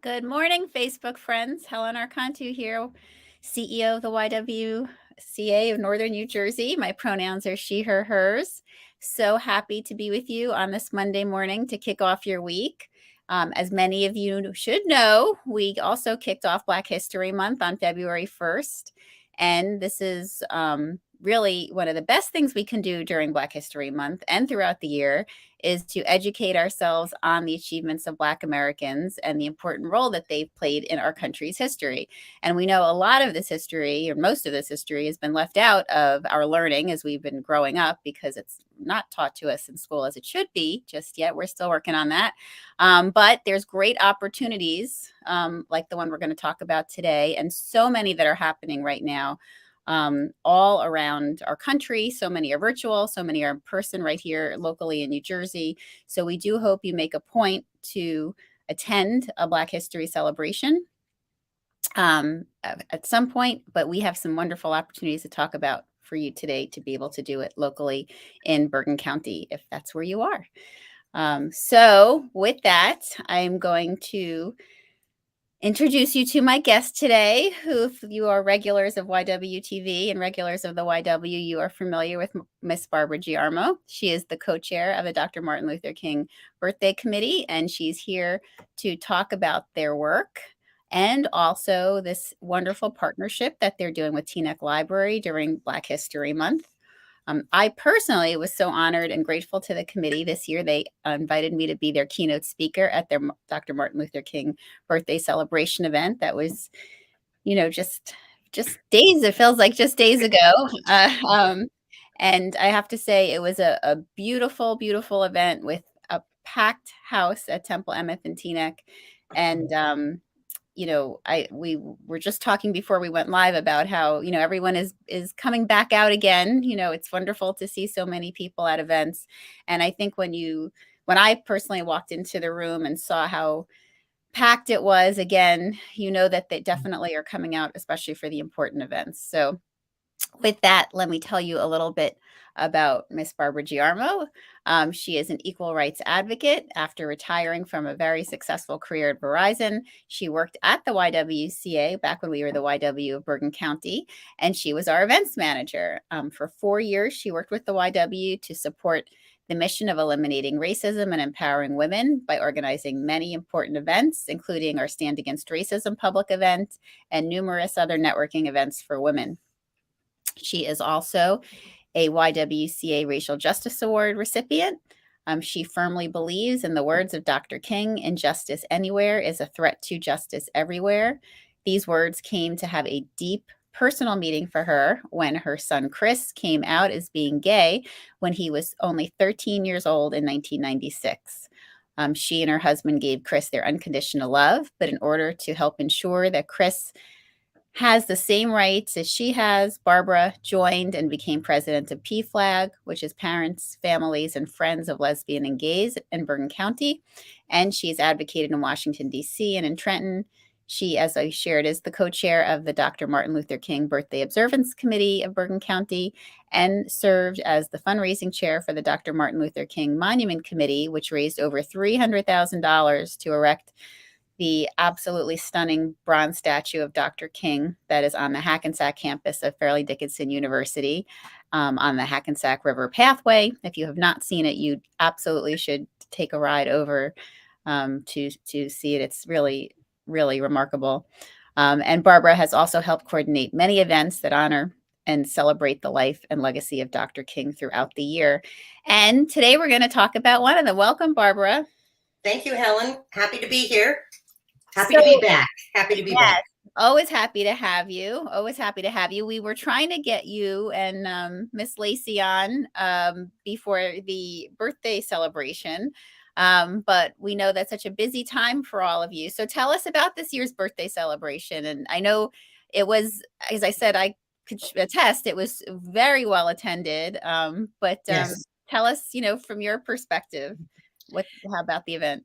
Good morning, Facebook friends. Helen Arcantu here, CEO of the YWCA of Northern New Jersey. My pronouns are she, her, hers. So happy to be with you on this Monday morning to kick off your week. As many of you should know, we also kicked off Black History Month on February 1st. And this is really one of the best things we can do during Black History Month and throughout the year is to educate ourselves on the achievements of Black Americans and the important role that they've played in our country's history. And we know a lot of this history, or most of this history, has been left out of our learning as we've been growing up because it's not taught to us in school as it should be just yet. We're still working on that. But there's great opportunities like the one we're going to talk about today, and so many that are happening right now all around our country. So many are virtual, so many are in person right here locally in New Jersey. So we do hope you make a point to attend a Black History celebration at some point, but we have some wonderful opportunities to talk about for you today to be able to do it locally in Bergen County, if that's where you are. So with that, I'm going to introduce you to my guest today, who, if you are regulars of YWTV and regulars of the YW, you are familiar with Miss Barbara Giarmo. She is the co-chair of the Dr. Martin Luther King Birthday Committee, and she's here to talk about their work and also this wonderful partnership that they're doing with Teaneck Library during Black History Month. I personally was so honored and grateful to the committee this year. They invited me to be their keynote speaker at their Dr. Martin Luther King birthday celebration event. That was, just days. It feels like just days ago. And I have to say, it was a beautiful, beautiful event with a packed house at Temple Emeth and Teaneck. And we were just talking before we went live about how, everyone is coming back out again. It's wonderful to see so many people at events. And I think when I personally walked into the room and saw how packed it was again, that they definitely are coming out, especially for the important events. So with that, let me tell you a little bit about Miss Barbara Giarmo. She is an equal rights advocate. After retiring from a very successful career at Verizon, she worked at the YWCA back when we were the YW of Bergen County, and she was our events manager. For 4 years, she worked with the YW to support the mission of eliminating racism and empowering women by organizing many important events, including our Stand Against Racism public event and numerous other networking events for women. She is also a YWCA Racial Justice Award recipient. She firmly believes in the words of Dr. King, injustice anywhere is a threat to justice everywhere. These words came to have a deep personal meaning for her when her son Chris came out as being gay when he was only 13 years old in 1996. She and her husband gave Chris their unconditional love, but in order to help ensure that Chris has the same rights as she has, Barbara joined and became president of PFLAG, which is Parents, Families, and Friends of Lesbian and Gays in Bergen County. And she's advocated in Washington, D.C. and in Trenton. She, as I shared, is the co-chair of the Dr. Martin Luther King Birthday Observance Committee of Bergen County and served as the fundraising chair for the Dr. Martin Luther King Monument Committee, which raised over $300,000 to erect the absolutely stunning bronze statue of Dr. King that is on the Hackensack campus of Fairleigh Dickinson University on the Hackensack River Pathway. If you have not seen it, you absolutely should take a ride over to see it. It's really, really remarkable. And Barbara has also helped coordinate many events that honor and celebrate the life and legacy of Dr. King throughout the year. And today we're going to talk about one of them. Welcome, Barbara. Thank you, Helen. Happy to be here. Happy to be back. Happy to be back. Always happy to have you. Always happy to have you. We were trying to get you and Miss Lacey on before the birthday celebration, but we know that's such a busy time for all of you. So tell us about this year's birthday celebration. And I know it was, as I said, I could attest, it was very well attended. But Yes. tell us, from your perspective, how about the event?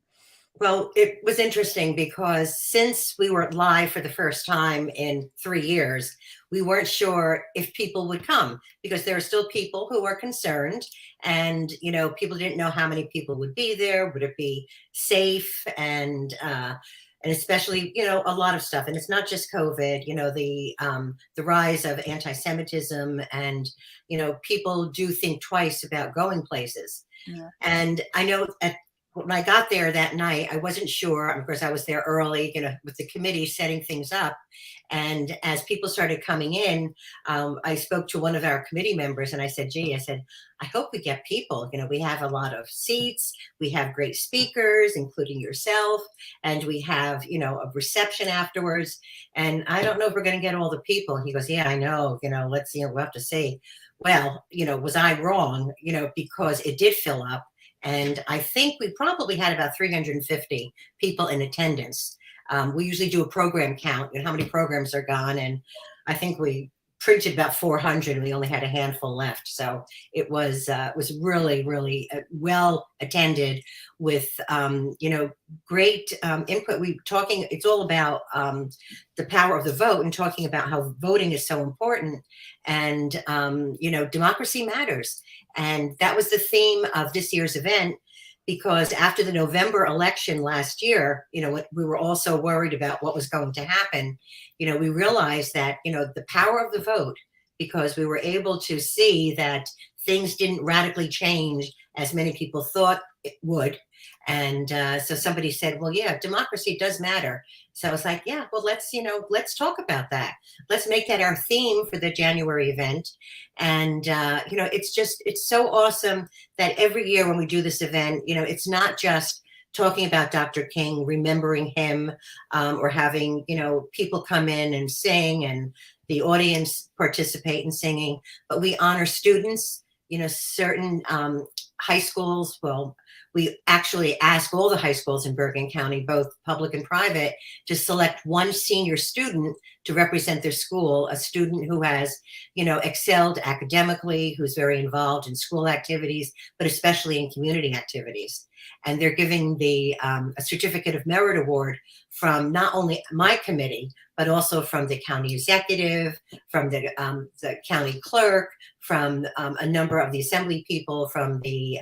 Well, it was interesting because since we were live for the first time in 3 years, we weren't sure if people would come because there are still people who are concerned and, people didn't know how many people would be there. Would it be safe? And and especially, a lot of stuff. And it's not just COVID, the rise of anti-Semitism, and people do think twice about going places. Yeah. And I know when I got there that night, I wasn't sure. Of course, I was there early, with the committee setting things up. And as people started coming in, I spoke to one of our committee members and I said, gee, I said, I hope we get people. We have a lot of seats. We have great speakers, including yourself. And we have, a reception afterwards. And I don't know if we're going to get all the people. And he goes, yeah, I know, let's, we'll have to see. Well, was I wrong, because it did fill up. And I think we probably had about 350 people in attendance. We usually do a program count, how many programs are gone. And I think we printed about 400 and we only had a handful left. So it was really, really well attended with, great input. It's all about the power of the vote and talking about how voting is so important. And, democracy matters. And that was the theme of this year's event, because after the November election last year, we were also worried about what was going to happen. We realized that, the power of the vote, because we were able to see that things didn't radically change as many people thought it would. And so somebody said, well, yeah, democracy does matter. So I was like, yeah, well, let's talk about that. Let's make that our theme for the January event. And, it's so awesome that every year when we do this event, it's not just talking about Dr. King, remembering him, or having, people come in and sing and the audience participate in singing, but we honor students, certain high schools. Well, we actually ask all the high schools in Bergen County, both public and private, to select one senior student to represent their school, a student who has, excelled academically, who's very involved in school activities, but especially in community activities. And they're giving a certificate of merit award from not only my committee, but also from the county executive, from the county clerk, from a number of the assembly people, from the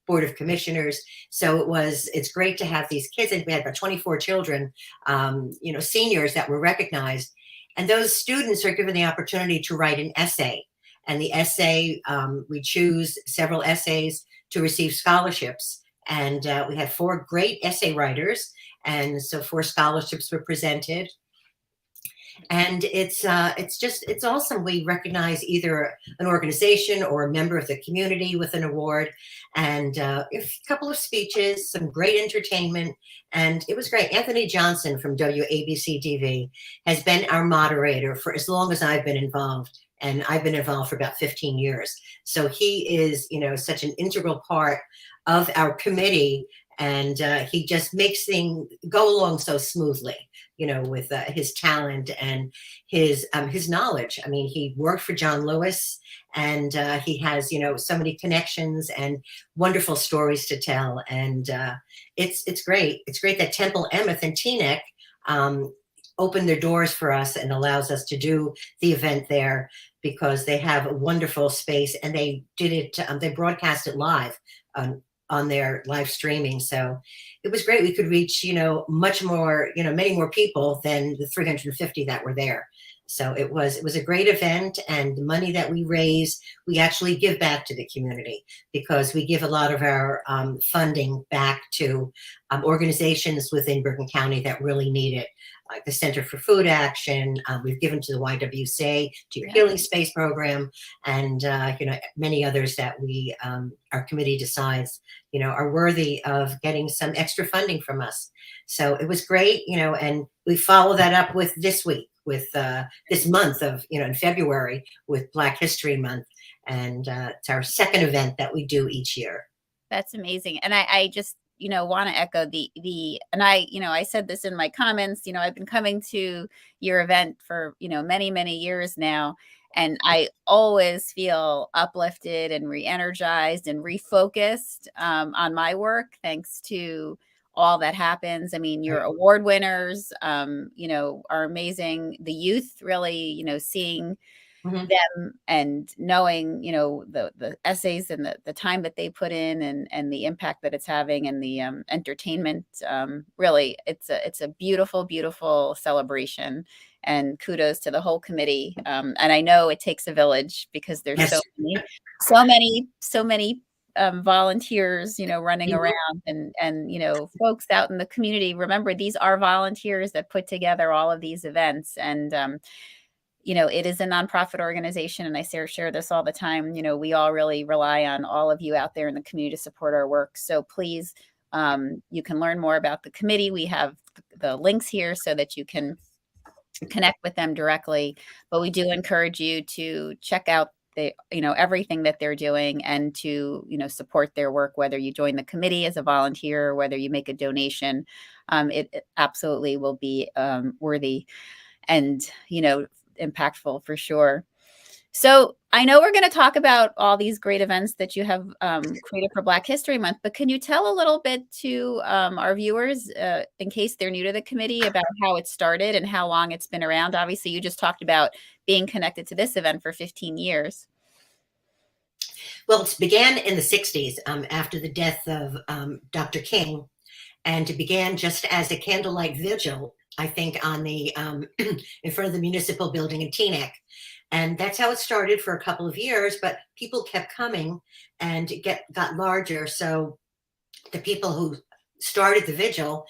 board of commissioners. So it's great to have these kids. And we had about 24 children, seniors that were recognized. And those students are given the opportunity to write an essay. And the essay, we choose several essays to receive scholarships. And we had 4 great essay writers. And so 4 scholarships were presented. And it's awesome. We recognize either an organization or a member of the community with an award, and a couple of speeches, some great entertainment, and it was great. Anthony Johnson from WABC-TV has been our moderator for as long as I've been involved, and I've been involved for about 15 years. So he is, such an integral part of our committee, and he just makes things go along so smoothly, with his talent and his knowledge. I mean, he worked for John Lewis, and he has, so many connections and wonderful stories to tell. And it's great. It's great that Temple Emeth and Teaneck opened their doors for us and allows us to do the event there, because they have a wonderful space, and they did it. They broadcast it live on their live streaming. So it was great. We could reach, much more, many more people than the 350 that were there. So it was a great event, and the money that we raise, we actually give back to the community, because we give a lot of our funding back to organizations within Bergen County that really need it, like the Center for Food Action. We've given to the YWCA, to your Healing Space program, and many others that our committee decides are worthy of getting some extra funding from us. So it was great, and we follow that up with this week, with this month of, in February, with Black History Month. And it's our second event that we do each year. That's amazing. And I just, want to echo and I said this in my comments, I've been coming to your event for, many, many years now. And I always feel uplifted and re-energized and refocused on my work, thanks to all that happens. I mean, your award winners, are amazing. The youth really, seeing Mhm. them and knowing, the essays and the time that they put in and the impact that it's having and the entertainment. Really, it's a beautiful, beautiful celebration. And kudos to the whole committee. And I know it takes a village because there's Yes. so many volunteers, running Mhm. around and folks out in the community. Remember, these are volunteers that put together all of these events, and it is a nonprofit organization, and I share this all the time. We all really rely on all of you out there in the community to support our work. So please, you can learn more about the committee. We have the links here so that you can connect with them directly. But we do encourage you to check out everything that they're doing and to, support their work, whether you join the committee as a volunteer or whether you make a donation. It absolutely will be worthy and, impactful for sure. So I know we're going to talk about all these great events that you have created for Black History Month, but can you tell a little bit to our viewers, in case they're new to the committee, about how it started and how long it's been around? Obviously, you just talked about being connected to this event for 15 years. Well, it began in the 60s, after the death of Dr. King, and it began just as a candlelight vigil, I think, on the in front of the municipal building in Teaneck. And that's how it started for a couple of years, but people kept coming and it got larger. So the people who started the vigil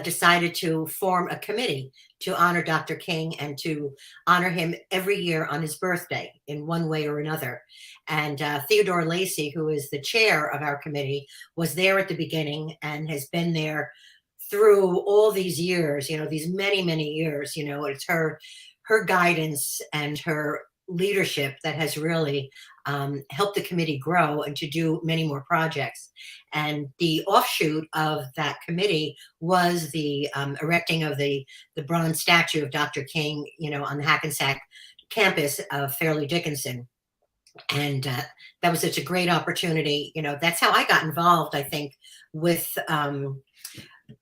decided to form a committee to honor Dr. King and to honor him every year on his birthday in one way or another. And Theodore Lacey, who is the chair of our committee, was there at the beginning and has been there through all these years, these many, many years. It's her guidance and her leadership that has really helped the committee grow and to do many more projects. And the offshoot of that committee was the erecting of the bronze statue of Dr. King, on the Hackensack campus of Fairleigh Dickinson. And that was such a great opportunity. That's how I got involved, I think, with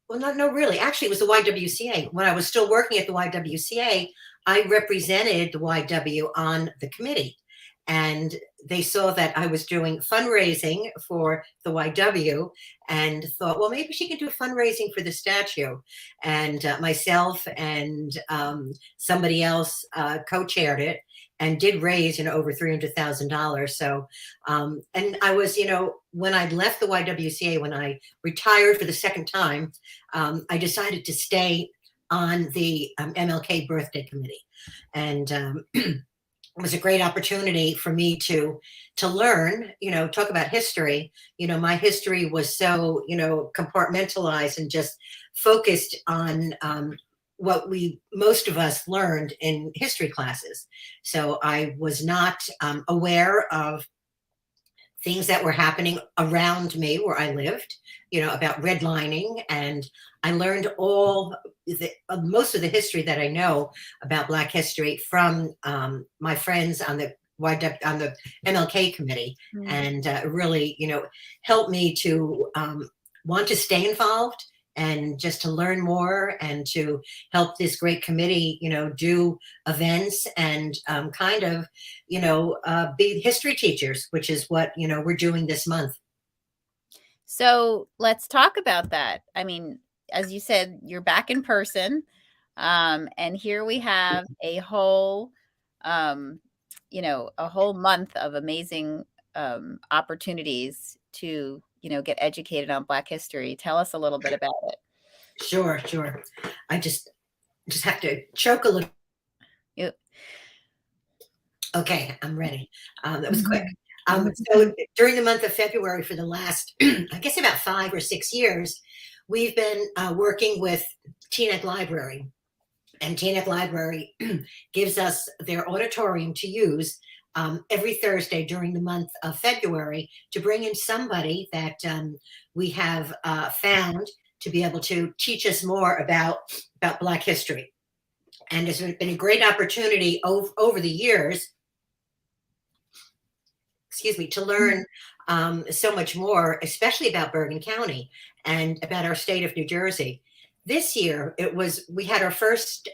well, no, really. Actually, it was the YWCA. When I was still working at the YWCA, I represented the YW on the committee. And they saw that I was doing fundraising for the YW and thought, well, maybe she can do fundraising for the statue. And myself and somebody else co-chaired it and did raise, over $300,000. So, and I was, when I left the YWCA, when I retired for the second time, I decided to stay on the MLK birthday committee. And it was a great opportunity for me to learn, talk about history. My history was so, compartmentalized and just focused on what most of us learned in history classes. So I was not aware of things that were happening around me where I lived, about redlining. And I learned most of the history that I know about Black history from my friends on the MLK committee, Mm. and really, helped me to want to stay involved and just to learn more and to help this great committee, do events and kind of, be history teachers, which is what, we're doing this month. So let's talk about that. I mean, as you said, you're back in person. And here we have um, a whole month of amazing opportunities to, get educated on Black history. Tell us a little bit about it. Sure, sure. I just have to choke a little. You- Okay, I'm ready. That was quick. So during the month of February for the last, I guess about 5 or 6 years, we've been working with Teaneck Library. And Teaneck Library gives us their auditorium to use every Thursday during the month of February to bring in somebody that we have found to be able to teach us more about Black history. And it's been a great opportunity over the years, excuse me, to learn so much more, especially about Bergen County and about our state of New Jersey. This year, we had our first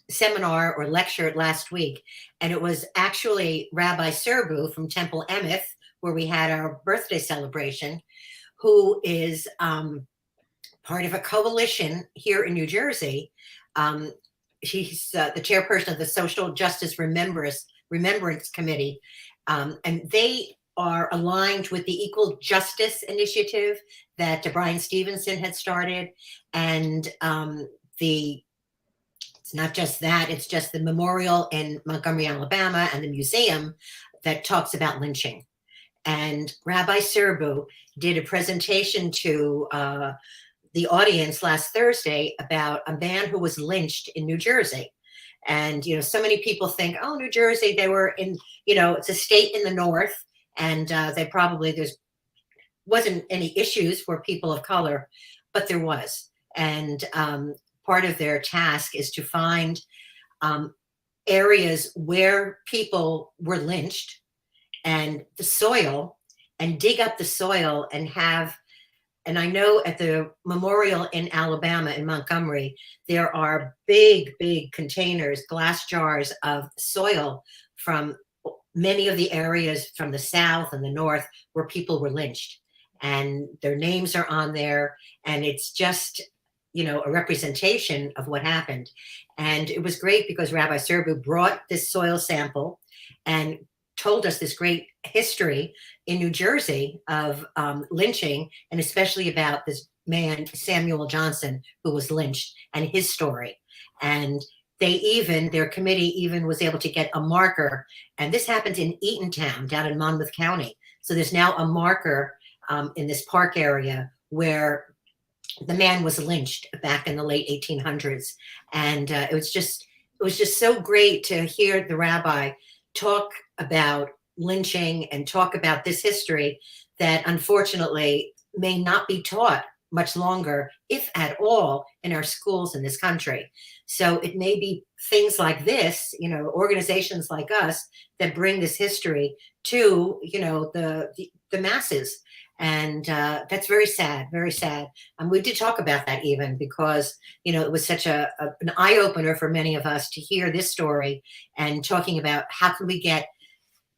seminar or lecture last week, and it was actually Rabbi Serbu from Temple Emeth, where we had our birthday celebration, who is part of a coalition here in New Jersey. Um, he's the chairperson of the Social Justice Remembrance Committee, and they are aligned with the Equal Justice Initiative that Brian Stevenson had started, and the it's not just that, it's just the memorial in Montgomery, Alabama, and the museum that talks about lynching. And Rabbi Serbu did a presentation to the audience last Thursday about a man who was lynched in New Jersey. And, you know, so many people think, oh, New Jersey, they were in, you know, it's a state in the north, and there's wasn't any issues for people of color, but there was. And part of their task is to find areas where people were lynched and the soil, and dig up the soil and have, and I know at the memorial in Alabama, in Montgomery, there are big, big containers, glass jars of soil from many of the areas from the South and the North where people were lynched. And their names are on there. And it's just, you know, a representation of what happened. And it was great because Rabbi Serbu brought this soil sample and told us this great history in New Jersey of lynching, and especially about this man, Samuel Johnson, who was lynched, and his story. And their committee even was able to get a marker, and this happened in Eatontown down in Monmouth County. So there's now a marker in this park area where the man was lynched back in the late 1800s. And it was just so great to hear the rabbi talk about lynching and talk about this history that unfortunately may not be taught much longer, if at all, in our schools in this country. So it may be things like this, you know, organizations like us that bring this history to, you know, the masses. And that's very sad, very sad. And we did talk about that even because, you know, it was such an eye opener for many of us to hear this story and talking about how can we get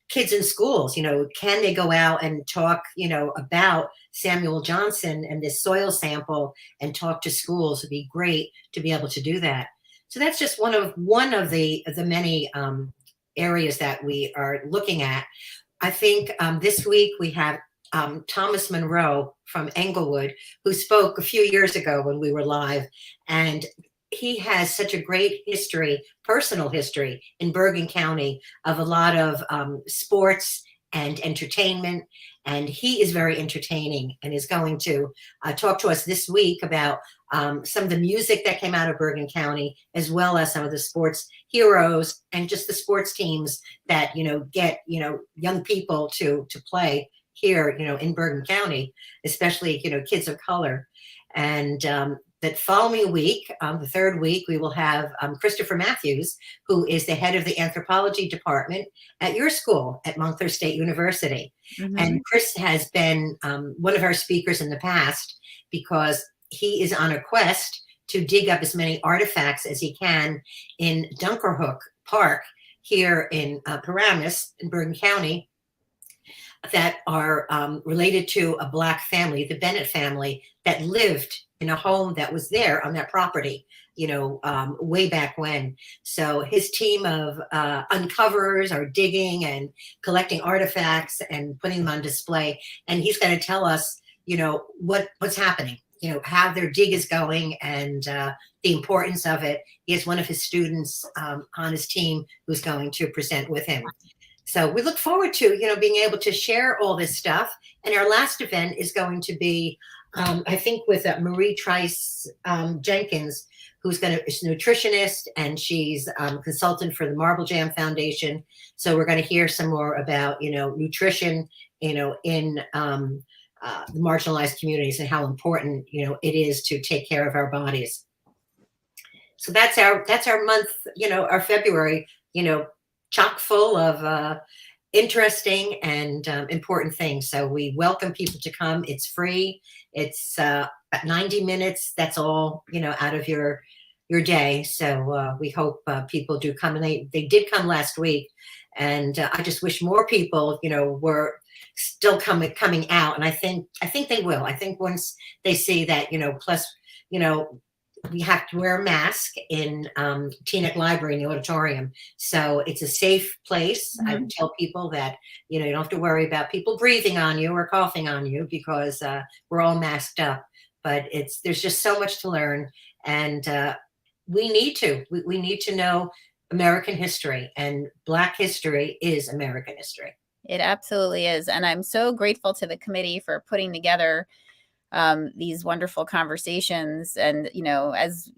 kids in schools, you know, can they go out and talk, you know, about Samuel Johnson and this soil sample and talk to schools? It'd be great to be able to do that. So that's just one of the many areas that we are looking at. I think this week we have Thomas Monroe from Englewood, who spoke a few years ago when we were live. And he has such a great history, personal history in Bergen County of a lot of sports and entertainment. And he is very entertaining and is going to talk to us this week about some of the music that came out of Bergen County, as well as some of the sports heroes and just the sports teams that, you know, get, you know, young people to play here, you know, in Bergen County, especially, you know, kids of color. And that following week, the third week, we will have Christopher Matthews, who is the head of the anthropology department at your school at Montclair State University. Mm-hmm. And Chris has been one of our speakers in the past because he is on a quest to dig up as many artifacts as he can in Dunkerhook Park here in Paramus in Bergen County that are related to a Black family, the Bennett family, that lived in a home that was there on that property, you know, way back when. So his team of uncovers are digging and collecting artifacts and putting them on display. And he's going to tell us, you know, what's happening, you know, how their dig is going and the importance of it. He has one of his students on his team who's going to present with him. So we look forward to, you know, being able to share all this stuff. And our last event is going to be, I think, with Marie Trice Jenkins, who's is a nutritionist, and she's a consultant for the Marble Jam Foundation. So we're going to hear some more about, you know, nutrition, you know, in the marginalized communities and how important, you know, it is to take care of our bodies. So that's our month, you know, our February, you know, chock full of interesting and important things. So we welcome people to come. It's free. It's 90 minutes. That's all, you know, out of your your day. So we hope people do come, and they did come last week, and I just wish more people, were still coming out, and I think they will. I think once they see that, plus, you know, we have to wear a mask in Teaneck Library in the auditorium. So it's a safe place. I Mhm. tell people that, you don't have to worry about people breathing on you or coughing on you because we're all masked up. But there's just so much to learn. And we need to know American history, and Black history is American history. It absolutely is. And I'm so grateful to the committee for putting together these wonderful conversations. And, as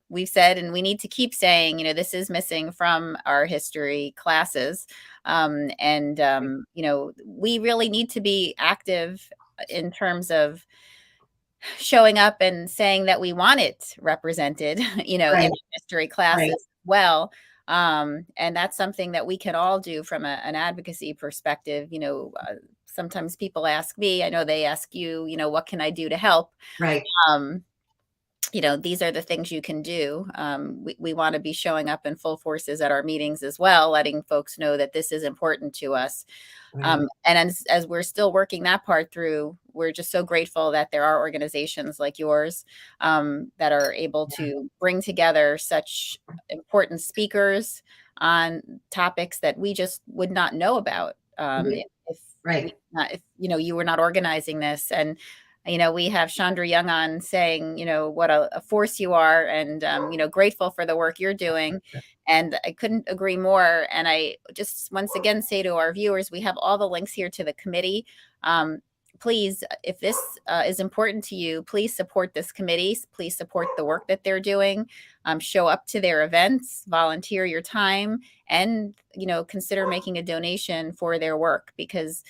we've said, and we need to keep saying, this is missing from our history classes. We really need to be active in terms of showing up and saying that we want it represented, in Right, history right, classes as well. And that's something that we can all do from an advocacy perspective. Sometimes people ask me, I know they ask you, what can I do to help? right, Um, these are the things you can do. We want to be showing up in full forces at our meetings as well, letting folks know that this is important to us. right. And as we're still working that part through, we're just so grateful that there are organizations like yours that are able Yeah. to bring together such important speakers on topics that we just would not know about Mhm. if Right, if you were not organizing this. And we have Chandra Young on saying what a force you are, and grateful for the work you're doing. And I couldn't agree more. And I just once again say to our viewers, we have all the links here to the committee. Please, if this is important to you, please support this committee. Please support the work that they're doing. Show up to their events, volunteer your time, and consider making a donation for their work, because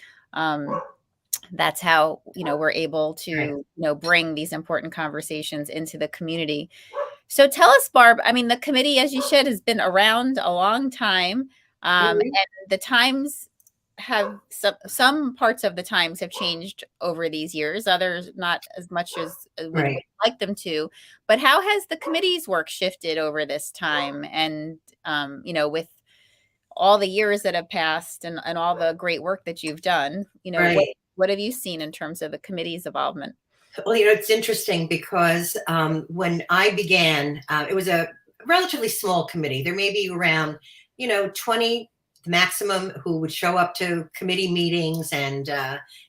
that's how we're able to right. bring these important conversations into the community. So tell us, Barb, I mean, the committee, as you said, has been around a long time. Mhm. And the times have some parts of the times have changed over these years, others not as much as we'd Right. like them to. But how has the committee's work shifted over this time? And, with all the years that have passed, and all the great work that you've done, Right. what have you seen in terms of the committee's involvement? Well, it's interesting because when I began, it was a relatively small committee. There may be around, 20 maximum who would show up to committee meetings and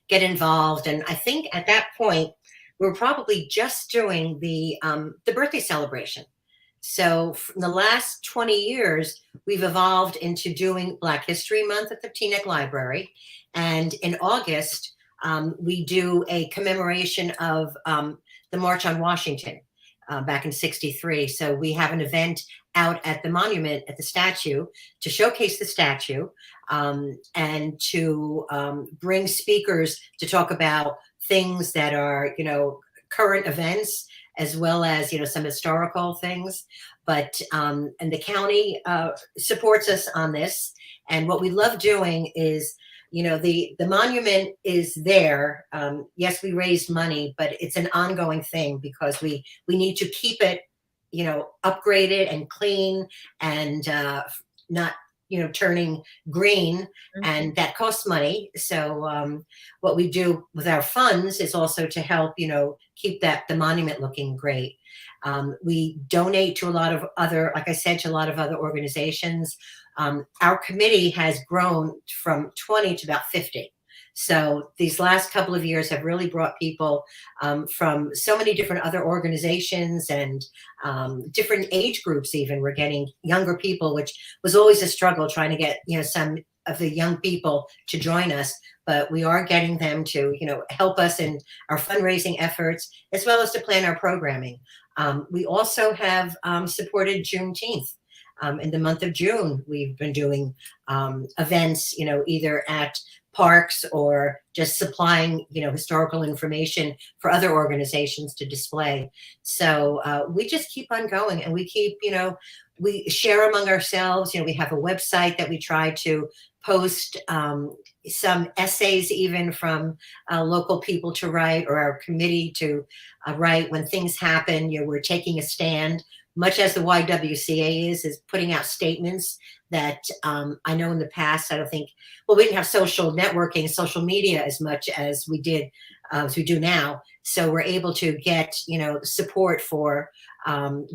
get involved. And I think at that point, we were probably just doing the birthday celebration. So in the last 20 years, we've evolved into doing Black History Month at the Teaneck Library. And in August, we do a commemoration of the March on Washington back in '63. So we have an event out at the monument at the statue to showcase the statue and to bring speakers to talk about things that are, current events, as well as, some historical things. But and the county supports us on this. And what we love doing is, the monument is there. Yes, we raised money, but it's an ongoing thing because we need to keep it, upgraded and clean, and not, turning green, Mhm. and that costs money. So what we do with our funds is also to help, keep the monument looking great. We donate to a lot of other, like I said, to a lot of other organizations. Our committee has grown from 20 to about 50. So these last couple of years have really brought people from so many different other organizations and different age groups. Even we're getting younger people, which was always a struggle trying to get, some of the young people to join us. But we are getting them to, help us in our fundraising efforts as well as to plan our programming. We also have supported Juneteenth. In the month of June, we've been doing events, either at parks or just supplying, historical information for other organizations to display. So we just keep on going, and we keep, we share among ourselves. We have a website that we try to post some essays, even from local people to write, or our committee to write when things happen. We're taking a stand. much as the YWCA is putting out statements that I know in the past, I don't think, well, we didn't have social networking, social media as much as we did, as we do now. So we're able to get, support for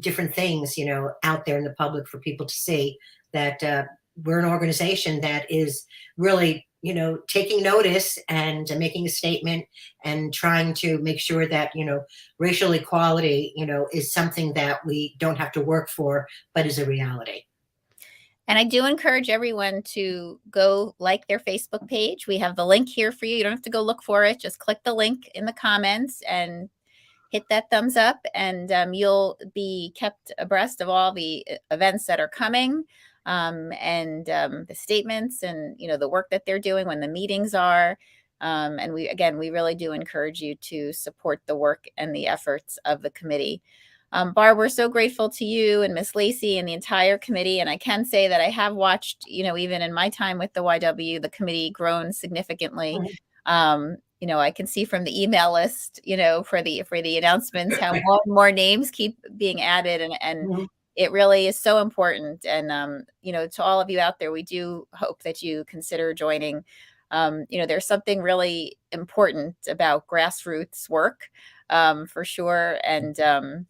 different things, out there in the public for people to see that we're an organization that is really, taking notice and making a statement and trying to make sure that, racial equality, is something that we don't have to work for, but is a reality. And I do encourage everyone to go like their Facebook page. We have the link here for you. You don't have to go look for it. Just click the link in the comments and hit that thumbs up, and you'll be kept abreast of all the events that are coming, and the statements, and the work that they're doing when the meetings are. And we really do encourage you to support the work and the efforts of the committee. Barb, we're so grateful to you and Miss Lacey and the entire committee. And I can say that I have watched, even in my time with the YW, the committee grown significantly. I can see from the email list, for the announcements, how more and more names keep being added, and Mhm. it really is so important. And to all of you out there, we do hope that you consider joining. There's something really important about grassroots work, for sure, and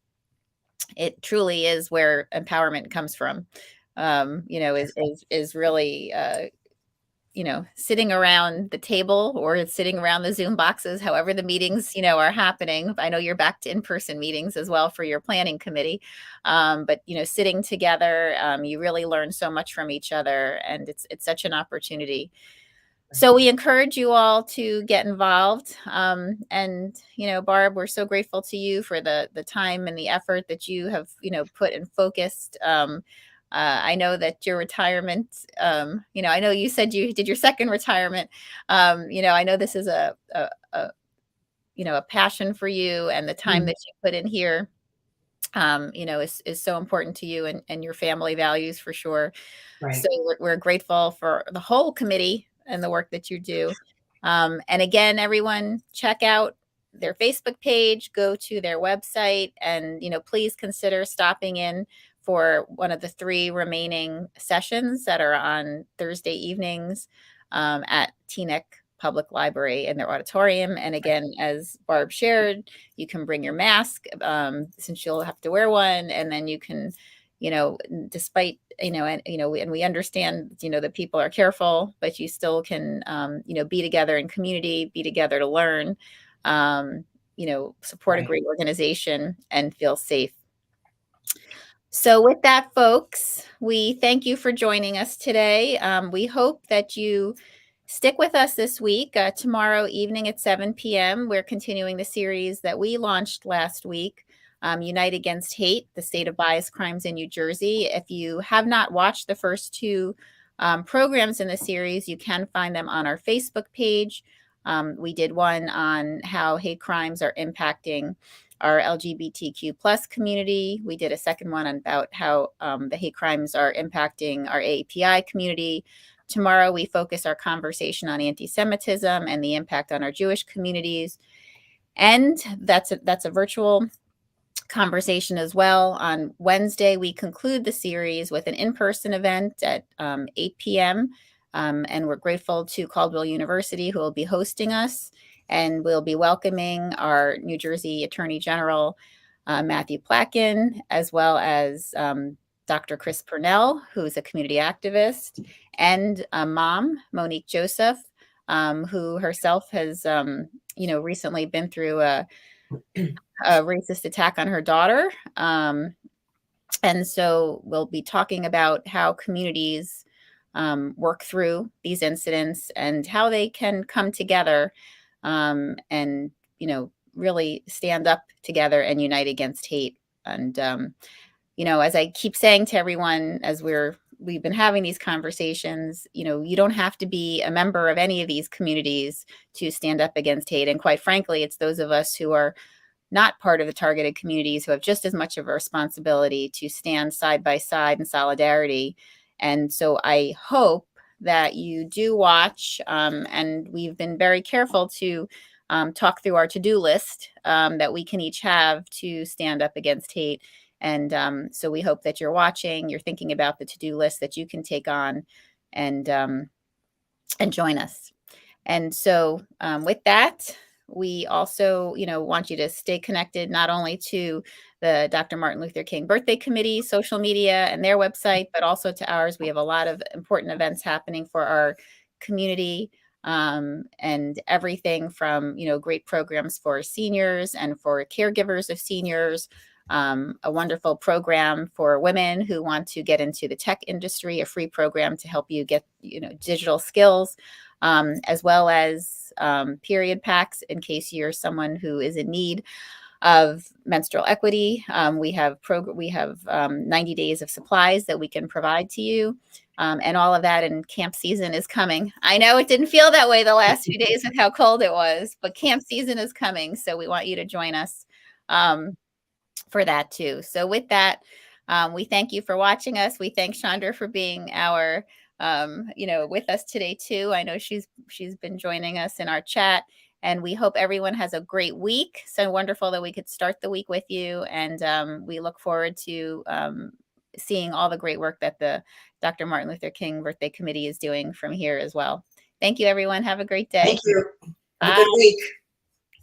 it truly is where empowerment comes from. Is really sitting around the table or sitting around the Zoom boxes, however the meetings, are happening. I know you're back to in-person meetings as well for your planning committee. But, sitting together, you really learn so much from each other, and it's such an opportunity. So we encourage you all to get involved. And, Barb, we're so grateful to you for the time and the effort that you have, put and focused. I know that your retirement, I know you said you did your second retirement. I know this is a passion for you, and the time Mhm. that you put in here, is so important to you and your family values, for sure. So Right. we're grateful for the whole committee and the work that you do. And again, everyone, check out their Facebook page, go to their website, and please consider stopping in for one of the 3 remaining sessions that are on Thursday evenings, at Teaneck Public Library in their auditorium. And again, as Barb shared, you can bring your mask, since you'll have to wear one, and then you can, despite, and we understand, that people are careful, but you still can, be together in community, be together to learn, support a Right. great organization and feel safe. So with that, folks, we thank you for joining us today. We hope that you stick with us this week. Tomorrow evening at 7 p.m., we're continuing the series that we launched last week, Unite Against Hate, the State of Bias Crimes in New Jersey. If you have not watched the first 2 programs in the series, you can find them on our Facebook page. We did one on how hate crimes are impacting our LGBTQ plus community. We did a second one about how the hate crimes are impacting our AAPI community. Tomorrow, we focus our conversation on anti-Semitism and the impact on our Jewish communities. And that's a virtual conversation as well. On Wednesday, we conclude the series with an in-person event at 8 p.m. And we're grateful to Caldwell University, who will be hosting us. And we'll be welcoming our New Jersey Attorney General, Matthew Placken, as well as Dr. Chris Purnell, who's a community activist, and a mom, Monique Joseph, who herself has, recently been through a racist attack on her daughter. And so we'll be talking about how communities work through these incidents and how they can come together, and, really stand up together and unite against hate. And, as I keep saying to everyone, as we've been having these conversations, you don't have to be a member of any of these communities to stand up against hate. And quite frankly, it's those of us who are not part of the targeted communities who have just as much of a responsibility to stand side by side in solidarity. And so I hope that you do watch, and we've been very careful to talk through our to-do list, that we can each have to stand up against hate. And so we hope that you're watching, you're thinking about the to-do list that you can take on, and join us. And so, with that, we also, want you to stay connected not only to the Dr. Martin Luther King Birthday Committee social media and their website, but also to ours. We have a lot of important events happening for our community, and everything from, great programs for seniors and for caregivers of seniors. A wonderful program for women who want to get into the tech industry, a free program to help you get, digital skills, as well as period packs in case you're someone who is in need of menstrual equity. We have 90 days of supplies that we can provide to you. And all of that, and camp season is coming. I know it didn't feel that way the last few days with how cold it was, but camp season is coming. So we want you to join us for that too. So with that, we thank you for watching us. We thank Chandra for being our with us today too. I know she's been joining us in our chat, and we hope everyone has a great week. So wonderful that we could start the week with you, and we look forward to seeing all the great work that the Dr. Martin Luther King Birthday Committee is doing from here as well. Thank you, everyone. Have a great Thank day. you. Have a Bye. good week.